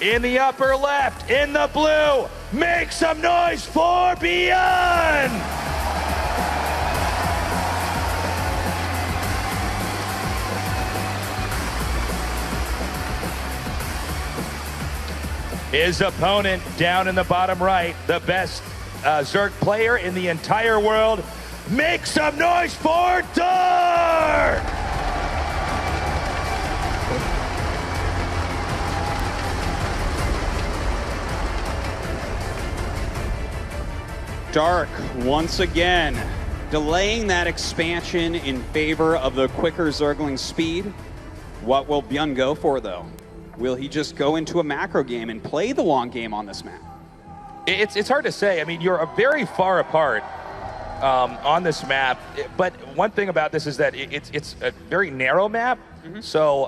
in the upper left, in the blue. Make some noise for Byun! His opponent down in the bottom right, the best Zerg player in the entire world. Make some noise for Dark! Dark, once again, delaying that expansion in favor of the quicker Zergling speed. What will Byun go for, though? Will he just go into a macro game and play the long game on this map? It's hard to say. I mean, you're very far apart on this map, but one thing about this is that it's a very narrow map, so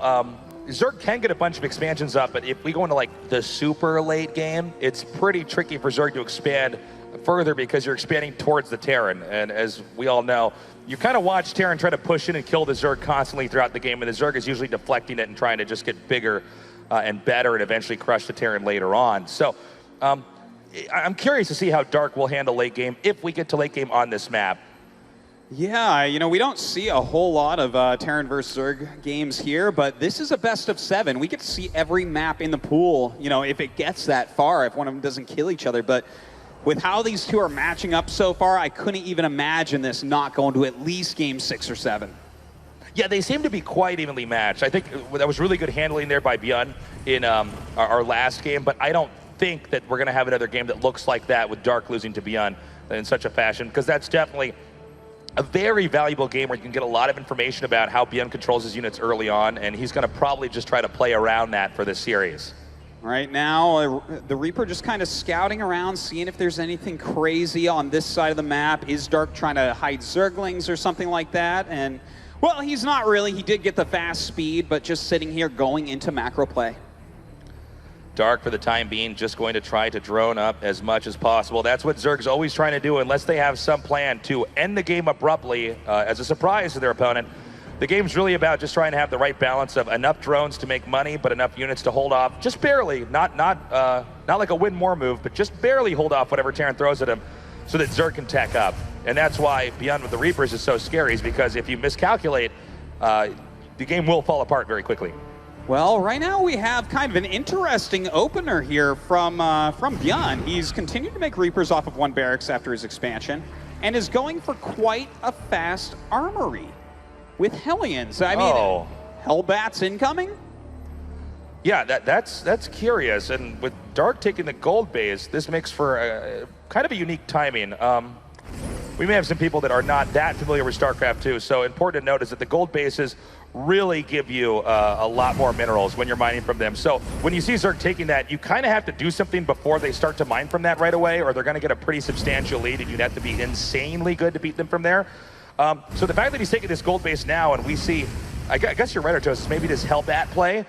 Zerg can get a bunch of expansions up, but if we go into like the super late game, it's pretty tricky for Zerg to expand further because you're expanding towards the Terran, and as we all know, you kind of watch Terran try to push in and kill the Zerg constantly throughout the game, and the Zerg is usually deflecting it and trying to just get bigger and better and eventually crush the Terran later on. So I'm curious to see how Dark will handle late game if we get to late game on this map. Yeah, you know, we don't see a whole lot of Terran versus Zerg games here, but this is a best of 7. We get to see every map in the pool, you know, if it gets that far, if one of them doesn't kill each other. But with how these two are matching up so far, I couldn't even imagine this not going to at least game 6 or 7. Yeah, they seem to be quite evenly matched. I think that was really good handling there by Byun in our last game, but I don't think that we're going to have another game that looks like that with Dark losing to Byun in such a fashion, because that's definitely a very valuable game where you can get a lot of information about how Byun controls his units early on, and he's going to probably just try to play around that for this series. Right now, the Reaper just kind of scouting around, seeing if there's anything crazy on this side of the map. Is Dark trying to hide Zerglings or something like that? And, well, he's not really. He did get the fast speed, but just sitting here going into macro play. Dark, for the time being, just going to try to drone up as much as possible. That's what Zerg's always trying to do, unless they have some plan to end the game abruptly as a surprise to their opponent. The game's really about just trying to have the right balance of enough drones to make money, but enough units to hold off, just barely, not like a win more move, but just barely hold off whatever Terran throws at him so that Zerg can tech up. And that's why Byun with the Reapers is so scary, is because if you miscalculate, the game will fall apart very quickly. Well, right now we have kind of an interesting opener here from Byun. He's continued to make Reapers off of one barracks after his expansion, and is going for quite a fast armory with Hellions. I mean, Hellbats incoming? Yeah, that's curious. And with Dark taking the gold base, this makes for kind of a unique timing. We may have some people that are not that familiar with StarCraft 2, so important to note is that the gold bases really give you a lot more minerals when you're mining from them. So when you see Zerg taking that, you kind of have to do something before they start to mine from that right away, or they're going to get a pretty substantial lead, and you'd have to be insanely good to beat them from there. So the fact that he's taking this gold base now, and we see, I guess you're right, Artos, maybe this Hellbat play,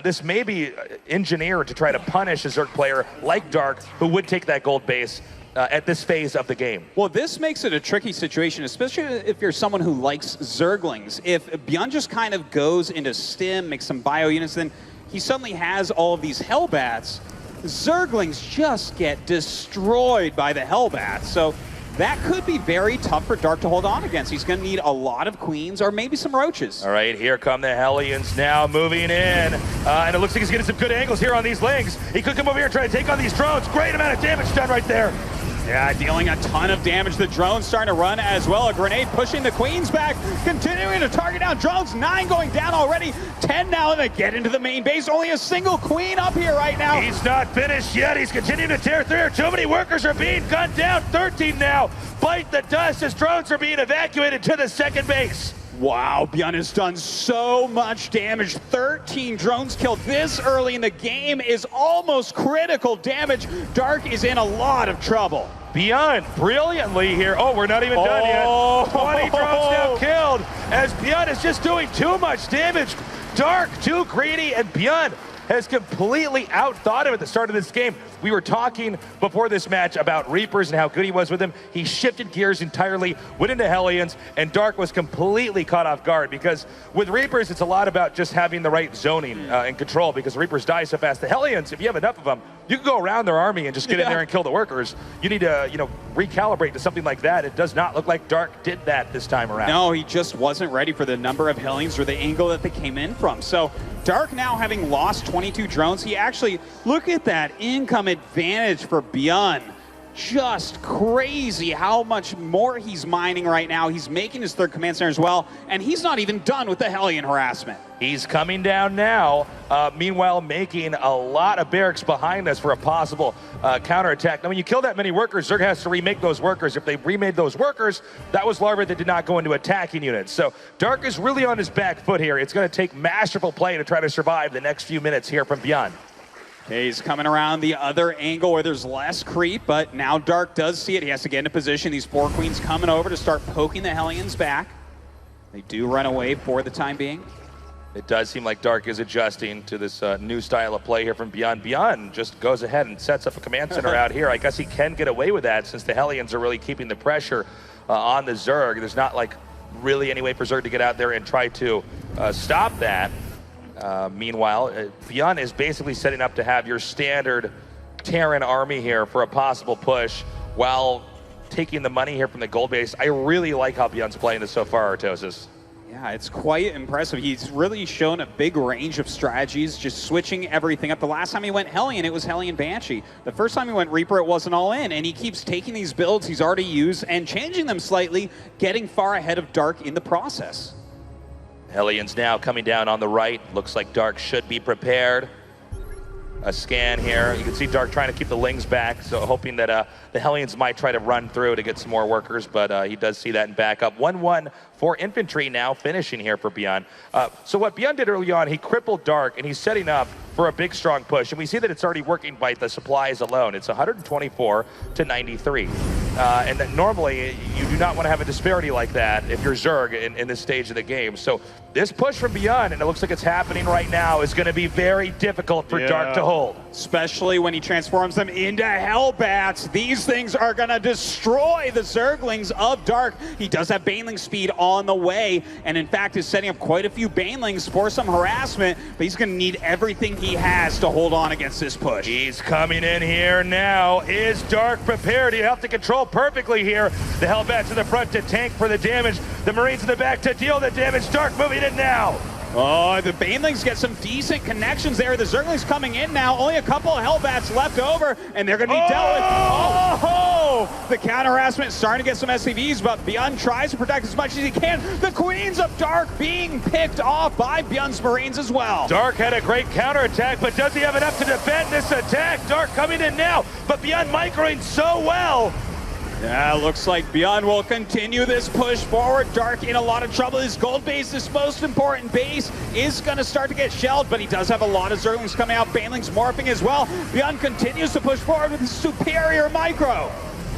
this may be engineered to try to punish a Zerg player like Dark, who would take that gold base at this phase of the game. Well, this makes it a tricky situation, especially if you're someone who likes Zerglings. If Byun just kind of goes into stim, makes some bio units, then he suddenly has all of these Hellbats. Zerglings just get destroyed by the Hellbats. So that could be very tough for Dark to hold on against. He's going to need a lot of Queens or maybe some Roaches. All right, here come the Hellions now moving in. And it looks like he's getting some good angles here on these lings. He could come over here and try to take on these drones. Great amount of damage done right there. Yeah, dealing a ton of damage. The drone's starting to run as well. A grenade pushing the Queens back, continuing to target down drones. 9 going down already. 10 now, and they get into the main base. Only a single Queen up here right now. He's not finished yet. He's continuing to tear through. Too many workers are being gunned down. 13 now. Bite the dust as drones are being evacuated to the second base. Wow, Byun has done so much damage. 13 drones killed this early in the game is almost critical damage. Dark is in a lot of trouble. Byun brilliantly here. Oh, we're not even done yet. 20 drones now killed as Byun is just doing too much damage. Dark too greedy, and Byun has completely outthought him at the start of this game. We were talking before this match about Reapers and how good he was with them. He shifted gears entirely, went into Hellions, and Dark was completely caught off guard because with Reapers, it's a lot about just having the right zoning and control because Reapers die so fast. The Hellions, if you have enough of them, you can go around their army and just get in there and kill the workers. You need to, recalibrate to something like that. It does not look like Dark did that this time around. No, he just wasn't ready for the number of Hellions or the angle that they came in from. So Dark now having lost 22 drones, he actually, look at that income advantage for Byun. Just crazy how much more he's mining right now. He's making his third command center as well, and he's not even done with the Hellion harassment. He's coming down now, meanwhile making a lot of barracks behind us for a possible counterattack. Now, when you kill that many workers, Zerg has to remake those workers. If they remade those workers, that was larvae that did not go into attacking units. So Dark is really on his back foot here. It's going to take masterful play to try to survive the next few minutes here from Byun. Okay, he's coming around the other angle where there's less creep, but now Dark does see it. He has to get into position. These 4 queens coming over to start poking the Hellions back. They do run away for the time being. It does seem like Dark is adjusting to this new style of play here from Byun. Byun just goes ahead and sets up a command center out here. I guess he can get away with that since the Hellions are really keeping the pressure on the Zerg. There's not like really any way for Zerg to get out there and try to stop that. Meanwhile, Byun is basically setting up to have your standard Terran army here for a possible push while taking the money here from the gold base. I really like how Byun's playing this so far, Artosis. Yeah, it's quite impressive. He's really shown a big range of strategies, just switching everything up. The last time he went Hellion, it was Hellion Banshee. The first time he went Reaper, it wasn't all in, and he keeps taking these builds he's already used and changing them slightly, getting far ahead of Dark in the process. Hellions now coming down on the right. Looks like Dark should be prepared. A scan here. You can see Dark trying to keep the Lings back, so hoping that the Hellions might try to run through to get some more workers, but he does see that and back up. 1-1 for infantry now finishing here for Byun. So what Byun did early on, he crippled Dark, and he's setting up for a big, strong push. And we see that it's already working by the supplies alone. It's 124 to 93. And that normally you do not want to have a disparity like that if you're Zerg in this stage of the game. So this push from Byun, and it looks like it's happening right now, is going to be very difficult for Dark to hold. Especially when he transforms them into Hellbats. These things are going to destroy the Zerglings of Dark. He does have Baneling speed on the way, and in fact is setting up quite a few Banelings for some harassment, but he's going to need everything he has to hold on against this push. He's coming in here now. Is Dark prepared? He have to control perfectly here. The Hellbats in the front to tank for the damage. The Marines in the back to deal the damage. Dark moving in now. Oh, the Banelings get some decent connections there. The Zerglings coming in now. Only a couple of Hellbats left over, and they're going to be dealt with. Oh, the counter harassment starting to get some SCVs, but Byun tries to protect as much as he can. The Queens of Dark being picked off by Byun's Marines as well. Dark had a great counterattack, but does he have enough to defend this attack? Dark coming in now, but Byun microing so well. Yeah, looks like Byun will continue this push forward. Dark in a lot of trouble. His gold base, this most important base, is going to start to get shelled, but he does have a lot of Zerglings coming out. Banelings morphing as well. Byun continues to push forward with his superior micro.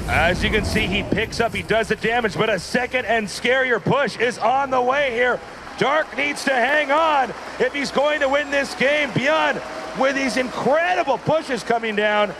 As you can see, he picks up, he does the damage, but a second and scarier push is on the way here. Dark needs to hang on if he's going to win this game. Byun, with these incredible pushes coming down,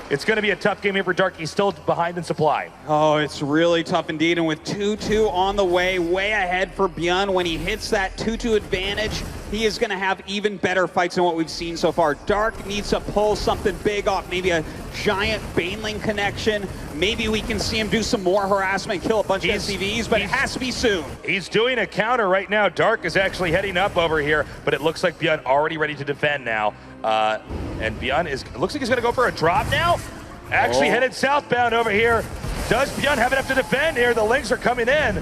it's going to be a tough game here for Dark. He's still behind in supply. Oh, it's really tough indeed. And with 2-2 on the way ahead for Byun, when he hits that 2-2 advantage, he is going to have even better fights than what we've seen so far. Dark needs to pull something big off, maybe a giant Baneling connection. Maybe we can see him do some more harassment, kill a bunch of SCVs, but it has to be soon. He's doing a counter right now. Dark is actually heading up over here, but it looks like Byun already ready to defend now. And Byun looks like he's going to go for a drop now. Actually headed southbound over here. Does Byun have enough to defend here? The Lings are coming in.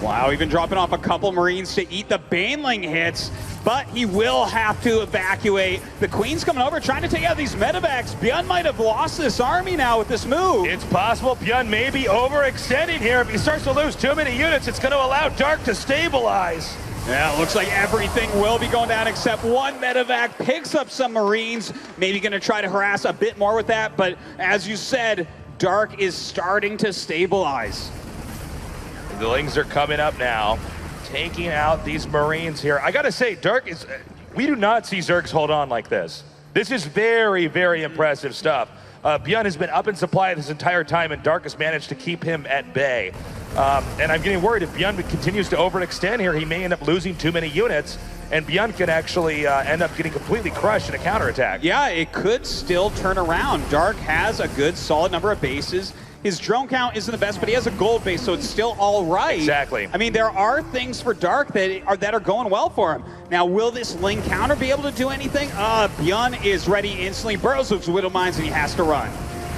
Wow, even dropping off a couple Marines to eat the Baneling hits, but he will have to evacuate. The Queen's coming over, trying to take out these medevacs. Byun might have lost this army now with this move. It's possible Byun may be overextending here. If he starts to lose too many units, it's going to allow Dark to stabilize. Yeah, it looks like everything will be going down except one medevac. Picks up some Marines, maybe going to try to harass a bit more with that, but as you said, Dark is starting to stabilize. The Lings are coming up now, taking out these Marines here. I gotta say, Dark is, We do not see Zergs hold on like this. This is very, very impressive stuff. Byun has been up in supply this entire time, and Dark has managed to keep him at bay. And I'm getting worried if Byun continues to overextend here, he may end up losing too many units, and Byun can actually end up getting completely crushed in a counterattack. Yeah, it could still turn around. Dark has a good, solid number of bases. His drone count isn't the best, but he has a gold base, so it's still all right. Exactly. I mean, there are things for Dark that are going well for him. Now, will this Ling counter be able to do anything? Byun is ready instantly. Burrows those Widow Mines, and he has to run.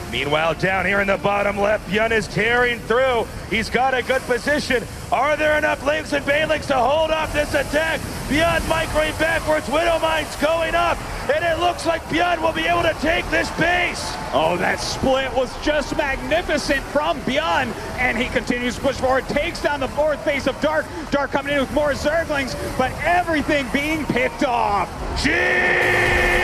Meanwhile, down here in the bottom left, Byun is tearing through. He's got a good position. Are there enough Links and Banelings to hold off this attack? Byun microwave backwards, Widow Mines going up, and it looks like Byun will be able to take this base. Oh, that split was just magnificent from Byun, and he continues to push forward, takes down the fourth base of Dark. Dark coming in with more Zerglings, but everything being picked off. GG!